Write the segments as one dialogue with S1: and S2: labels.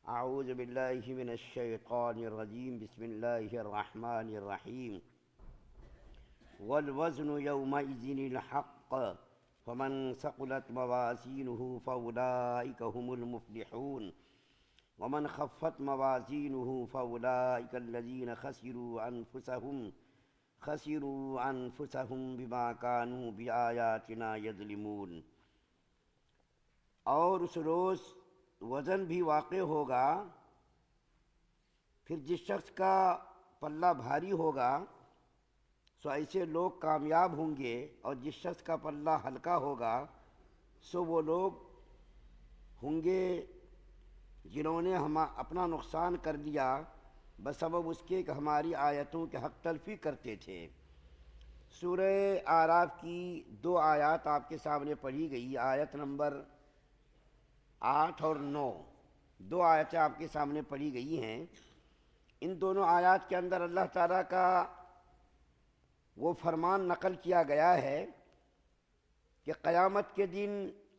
S1: اعوذ باللہ من الشیطان الرجیم بسم اللہ الرحمن الرحیم والوزن یومئذ الحق فمن ثقلت موازینہ فاولئک هم المفلحون ومن خفت موازینہ فاولئک الذین خسروا انفسهم بما كانوا بآیاتنا یظلمون۔ اور اس روز وزن بھی واقع ہوگا، پھر جس شخص کا پلہ بھاری ہوگا سو ایسے لوگ کامیاب ہوں گے، اور جس شخص کا پلہ ہلکا ہوگا سو وہ لوگ ہوں گے جنہوں نے اپنا نقصان کر لیا بسبب اس کے کہ ہماری آیتوں کے حق تلفی کرتے تھے۔ سورہ اعراف کی 2 آیات آپ کے سامنے پڑھی گئی، آیت نمبر 8 اور 9، 2 آیتیں آپ کے سامنے پڑھی گئی ہیں۔ ان دونوں آیات کے اندر اللہ تعالیٰ کا وہ فرمان نقل کیا گیا ہے کہ قیامت کے دن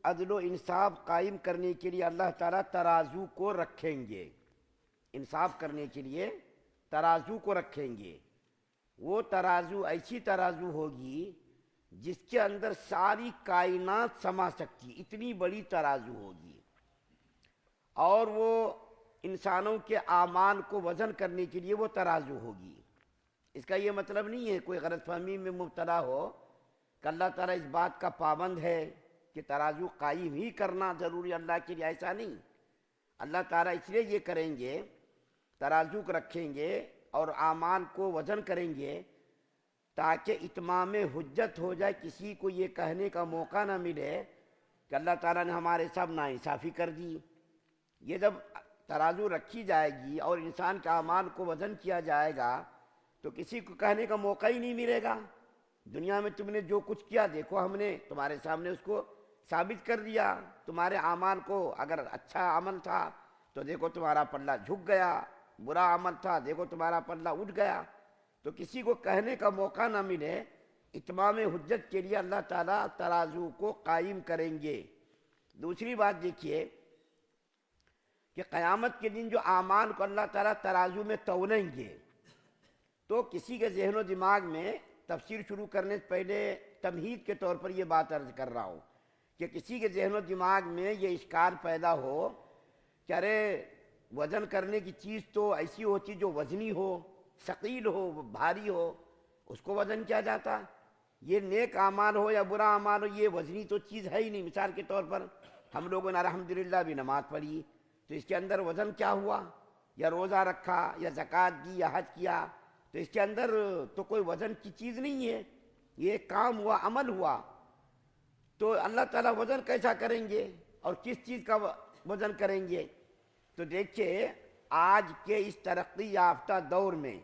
S1: عدل و انصاف قائم کرنے کے لیے اللہ تعالیٰ ترازو کو رکھیں گے، انصاف کرنے کے لیے ترازو کو رکھیں گے۔ وہ ترازو ایسی ترازو ہوگی جس کے اندر ساری کائنات سما سکتی، اتنی بڑی ترازو ہوگی، اور وہ انسانوں کے اعمال کو وزن کرنے کے لیے وہ ترازو ہوگی۔ اس کا یہ مطلب نہیں ہے کوئی غلط فہمی میں مبتلا ہو کہ اللہ تعالیٰ اس بات کا پابند ہے کہ ترازو قائم ہی کرنا ضروری اللہ کے لیے، ایسا نہیں۔ اللہ تعالیٰ اس لیے یہ کریں گے، ترازو کو رکھیں گے اور اعمال کو وزن کریں گے تاکہ اتمام حجت ہو جائے، کسی کو یہ کہنے کا موقع نہ ملے کہ اللہ تعالیٰ نے ہمارے ساتھ ناانصافی کر دی۔ یہ جب ترازو رکھی جائے گی اور انسان کے اعمال کو وزن کیا جائے گا تو کسی کو کہنے کا موقع ہی نہیں ملے گا دنیا میں تم نے جو کچھ کیا دیکھو ہم نے تمہارے سامنے اس کو ثابت کر دیا۔ تمہارے اعمال کو اگر اچھا عمل تھا تو دیکھو تمہارا پلہ جھک گیا، برا عمل تھا دیکھو تمہارا پلہ اٹھ گیا، تو کسی کو کہنے کا موقع نہ ملے۔ اتمام حجت کے لیے اللہ تعالیٰ ترازو کو قائم کریں گے۔ دوسری بات دیکھیے کہ قیامت کے دن جو اعمال کو اللہ تعالیٰ ترازو میں تولیں گے، تو کسی کے ذہن و دماغ میں تفسیر شروع کرنے سے پہلے تمہید کے طور پر یہ بات عرض کر رہا ہوں کہ کسی کے ذہن و دماغ میں یہ اشکال پیدا ہو کہ ارے وزن کرنے کی چیز تو ایسی ہوتی جو وزنی ہو، ثقیل ہو، بھاری ہو، اس کو وزن کیا جاتا۔ یہ نیک اعمال ہو یا برا اعمال ہو، یہ وزنی تو چیز ہے ہی نہیں۔ مثال کے طور پر ہم لوگوں نے الحمدللہ بھی نماز پڑھی تو اس کے اندر وزن کیا ہوا؟ یا روزہ رکھا یا زکوٰۃ دی یا حج کیا، تو اس کے اندر تو کوئی وزن کی چیز نہیں ہے، یہ ایک کام ہوا، عمل ہوا۔ تو اللہ تعالیٰ وزن کیسا کریں گے اور کس چیز کا وزن کریں گے؟ تو دیکھیے آج کے اس ترقی یافتہ دور میں،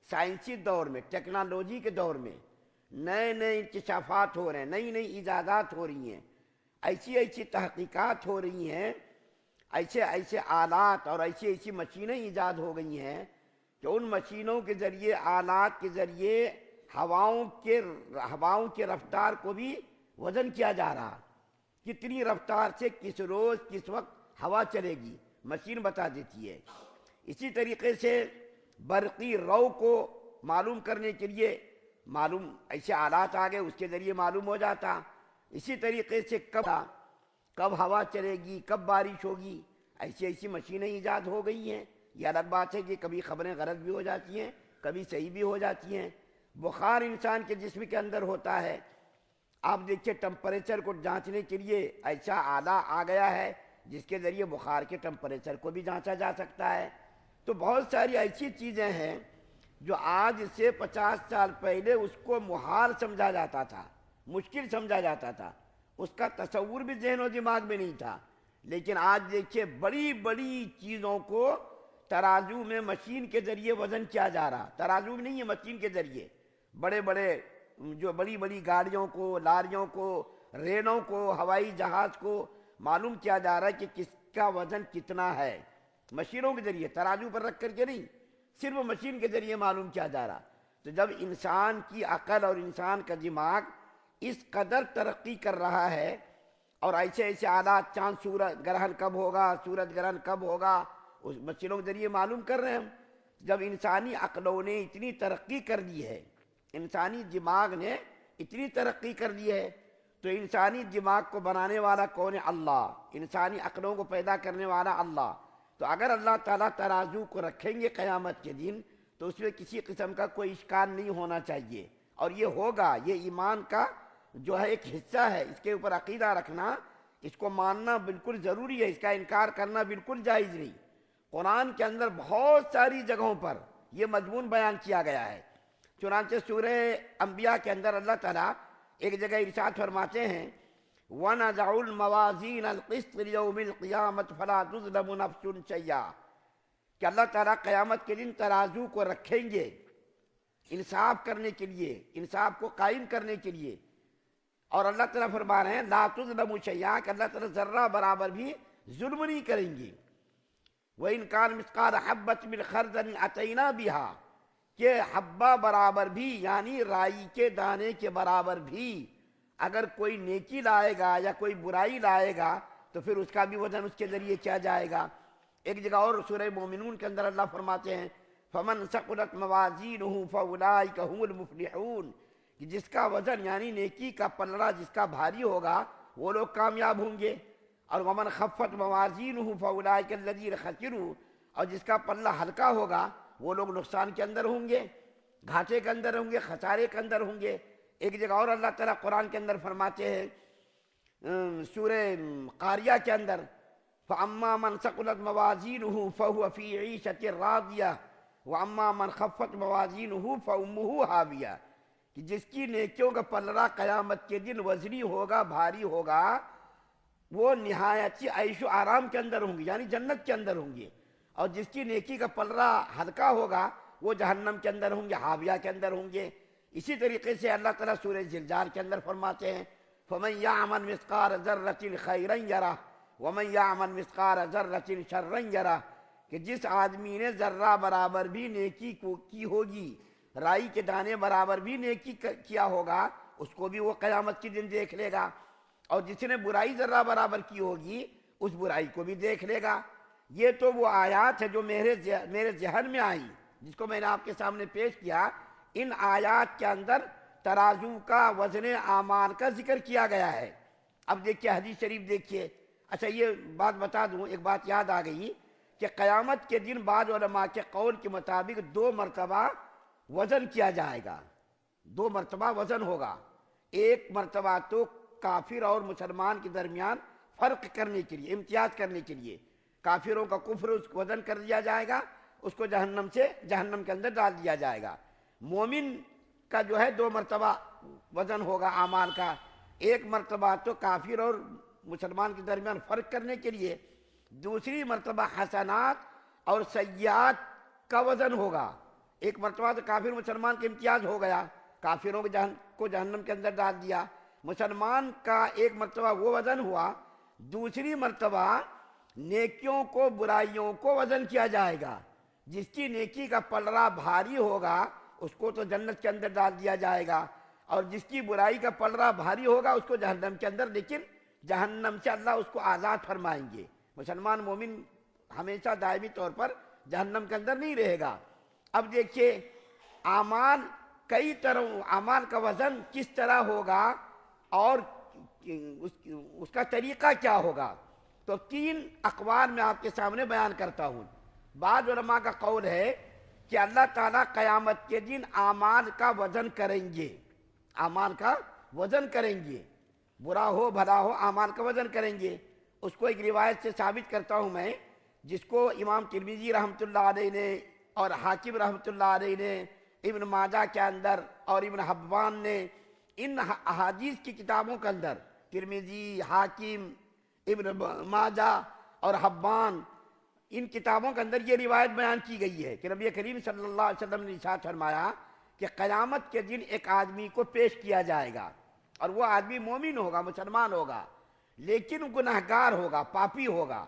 S1: سائنسی دور میں، ٹیکنالوجی کے دور میں نئے نئے انکشافات ہو رہے ہیں، نئی نئی ایجادات ہو رہی ہیں، ایسی ایسی تحقیقات ہو رہی ہیں، ایسے ایسے آلات اور ایسی ایسی مشینیں ایجاد ہو گئی ہیں کہ ان مشینوں کے ذریعے، آلات کے ذریعے ہواؤں کے رفتار کو بھی وزن کیا جا رہا، کتنی رفتار سے کس روز کس وقت ہوا چلے گی مشین بتا دیتی ہے۔ اسی طریقے سے برقی رو کو معلوم کرنے کے لیے ایسے آلات آ گئے، اس کے ذریعے معلوم ہو جاتا۔ اسی طریقے سے کب ہوا چلے گی، کب بارش ہوگی، ایسی ایسی مشینیں ایجاد ہو گئی ہیں۔ یہ الگ بات ہے کہ کبھی خبریں غلط بھی ہو جاتی ہیں، کبھی صحیح بھی ہو جاتی ہیں۔ بخار انسان کے جسم کے اندر ہوتا ہے، آپ دیکھیے ٹمپریچر کو جانچنے کے لیے ایسا آلہ آ گیا ہے جس کے ذریعے بخار کے ٹمپریچر کو بھی جانچا جا سکتا ہے۔ تو بہت ساری ایسی چیزیں ہیں جو آج سے 50 سال پہلے اس کو محال سمجھا جاتا تھا، مشکل سمجھا جاتا تھا، اس کا تصور بھی ذہن و دماغ میں نہیں تھا، لیکن آج دیکھیے بڑی بڑی چیزوں کو ترازو میں مشین کے ذریعے وزن کیا جا رہا۔ ترازو میں نہیں ہے، مشین کے ذریعے بڑی بڑی گاڑیوں کو، لاریوں کو، ریلوں کو، ہوائی جہاز کو معلوم کیا جا رہا ہے کہ کس کا وزن کتنا ہے، مشینوں کے ذریعے، ترازو پر رکھ کر کے نہیں، صرف مشین کے ذریعے معلوم کیا جا رہا۔ تو جب انسان کی عقل اور انسان کا دماغ اس قدر ترقی کر رہا ہے اور ایسے ایسے آلات، چاند سورج گرہن کب ہوگا، سورج گرہن کب ہوگا، اس بچوں کے ذریعے معلوم کر رہے ہیں ہم. جب انسانی عقلوں نے اتنی ترقی کر دی ہے، انسانی دماغ نے اتنی ترقی کر دی ہے، تو انسانی دماغ کو بنانے والا کون ہے؟ اللہ. انسانی عقلوں کو پیدا کرنے والا اللہ. تو اگر اللہ تعالیٰ ترازو کو رکھیں گے قیامت کے دن تو اس میں کسی قسم کا کوئی اشکال نہیں ہونا چاہیے، اور یہ ہوگا. یہ ایمان کا جو ہے ایک حصہ ہے، اس کے اوپر عقیدہ رکھنا، اس کو ماننا بالکل ضروری ہے، اس کا انکار کرنا بالکل جائز نہیں. قرآن کے اندر بہت ساری جگہوں پر یہ مضمون بیان کیا گیا ہے. چنانچہ سورہ انبیاء کے اندر اللہ تعالیٰ ایک جگہ ارشاد فرماتے ہیں وَنَضَعُ الْمَوَازِينَ الْقِسْطَ لِيَوْمِ الْقِيَامَةِ فَلَا تُظْلَمُ نَفْسٌ شَيْئًا، کہ اللہ تعالیٰ قیامت کے دن ترازو کو رکھیں گے انصاف کرنے کے لیے، انصاف کو قائم کرنے کے لیے. اور اللہ تعالیٰ فرما رہے ہیں لا تظلم شیئا، کہ اللہ تعالیٰ ذرہ برابر بھی ظلم نہیں کریں گے. وَإِنْ كَانَ مِثْقَالَ حَبَّةٍ مِّنْ خَرْدَلٍ أَتَيْنَا بِهَا، کہ حبہ برابر بھی یعنی رائی کے دانے کے برابر بھی اگر کوئی نیکی لائے گا یا کوئی برائی لائے گا تو پھر اس کا بھی وزن اس کے ذریعے کیا جائے گا. ایک جگہ اور سورہ مومنون کے اندر اللہ فرماتے ہیں فَمَنْ ثَقُلَتْ مَوَازِينُهُ فَأُولَٰئِكَ هُمُ الْمُفْلِحُونَ، کہ جس کا وزن یعنی نیکی کا پلڑا جس کا بھاری ہوگا وہ لوگ کامیاب ہوں گے. اور وَمَنْ خَفَّتْ مَوَازِينُهُ فَأُولَٰئِكَ الَّذِينَ خَسِرُوا، اور جس کا پلڑا ہلکا ہوگا وہ لوگ نقصان کے اندر ہوں گے، گھاٹے کے اندر ہوں گے، خسارے کے اندر ہوں گے. ایک جگہ اور اللہ تعالیٰ قرآن کے اندر فرماتے ہیں سورہ قاریہ کے اندر فَأَمَّا مَنْ ثَقُلَتْ مَوَازِينُهُ فَهُوَ فِي عِيشَةٍ رَاضِيَةٍ وَأَمَّا مَنْ خَفَّتْ مَوَازِينُهُ فَأُمُّهُ هَاوِيَةٌ، کہ جس کی نیکیوں کا پلڑا قیامت کے دن وزنی ہوگا، بھاری ہوگا، وہ نہایت عیش و آرام کے اندر ہوں گے یعنی جنت کے اندر ہوں گے. اور جس کی نیکی کا پلڑا ہلکا ہوگا وہ جہنم کے اندر ہوں گے، حاویہ کے اندر ہوں گے. اسی طریقے سے اللہ تعالیٰ سورہ زلزال کے اندر فرماتے ہیں فَمَنْ يَعْمَلْ مِثْقَالَ ذَرَّةٍ خَيْرًا يَرَهُ وَمَنْ يَعْمَلْ مِثْقَالَ ذَرَّةٍ شَرًّا يَرَهُ، کہ جس آدمی نے ذرہ برابر بھی نیکی کی ہوگی، رائی کے دانے برابر بھی نیکی کیا ہوگا، اس کو بھی وہ قیامت کے دن دیکھ لے گا. اور جس نے برائی ذرہ برابر کی ہوگی اس برائی کو بھی دیکھ لے گا. یہ تو وہ آیات ہے جو میرے ذہن میں آئی، جس کو میں نے آپ کے سامنے پیش کیا. ان آیات کے اندر ترازو کا، وزن اعمال کا ذکر کیا گیا ہے. اب دیکھیے حدیث شریف دیکھیے. اچھا یہ بات بتا دوں، ایک بات یاد آ گئی کہ قیامت کے دن بعض علماء کے قول کے مطابق 2 مرتبہ وزن کیا جائے گا، 2 مرتبہ وزن ہوگا. ایک مرتبہ تو کافر اور مسلمان کے درمیان فرق کرنے کے لیے، امتیاز کرنے کے لیے، کافروں کا کفر اس کو وزن کر دیا جائے گا، اس کو جہنم کے اندر ڈال دیا جائے گا. مومن کا جو ہے 2 مرتبہ وزن ہوگا اعمال کا. ایک مرتبہ تو کافر اور مسلمان کے درمیان فرق کرنے کے لیے، دوسری مرتبہ حسنات اور سیئات کا وزن ہوگا. ایک مرتبہ تو کافر مسلمان کا امتیاز ہو گیا، کافروں کو جہنم کے اندر ڈال دیا. مسلمان کا ایک مرتبہ وہ وزن ہوا، دوسری مرتبہ نیکیوں کو، برائیوں کو وزن کیا جائے گا. جس کی نیکی کا پلڑا بھاری ہوگا اس کو تو جنت کے اندر ڈال دیا جائے گا، اور جس کی برائی کا پلڑا بھاری ہوگا اس کو جہنم کے اندر، لیکن جہنم سے اللہ اس کو آزاد فرمائیں گے. مسلمان مومن ہمیشہ دائمی طور پر جہنم کے اندر نہیں رہے گا. اب دیکھیے اعمال کئی طرح، اعمال کا وزن کس طرح ہوگا اور اس کا طریقہ کیا ہوگا. تو 3 اقوال میں آپ کے سامنے بیان کرتا ہوں. بعض علماء کا قول ہے کہ اللہ تعالیٰ قیامت کے دن اعمال کا وزن کریں گے، اعمال کا وزن کریں گے، برا ہو بھلا ہو اعمال کا وزن کریں گے. اس کو ایک روایت سے ثابت کرتا ہوں میں، جس کو امام ترمذی رحمۃ اللہ علیہ نے اور حاکم رحمۃ اللہ علیہ نے ابن ماجہ کے اندر اور ابن حبان نے ان احادیث کی کتابوں کے اندر، ترمذی، حاکم، ابن ماجہ اور حبان، ان کتابوں کے اندر یہ روایت بیان کی گئی ہے کہ نبی کریم صلی اللہ علیہ وسلم نے ارشاد فرمایا کہ قیامت کے دن ایک آدمی کو پیش کیا جائے گا، اور وہ آدمی مومن ہوگا، مسلمان ہوگا، لیکن گناہگار ہوگا، پاپی ہوگا.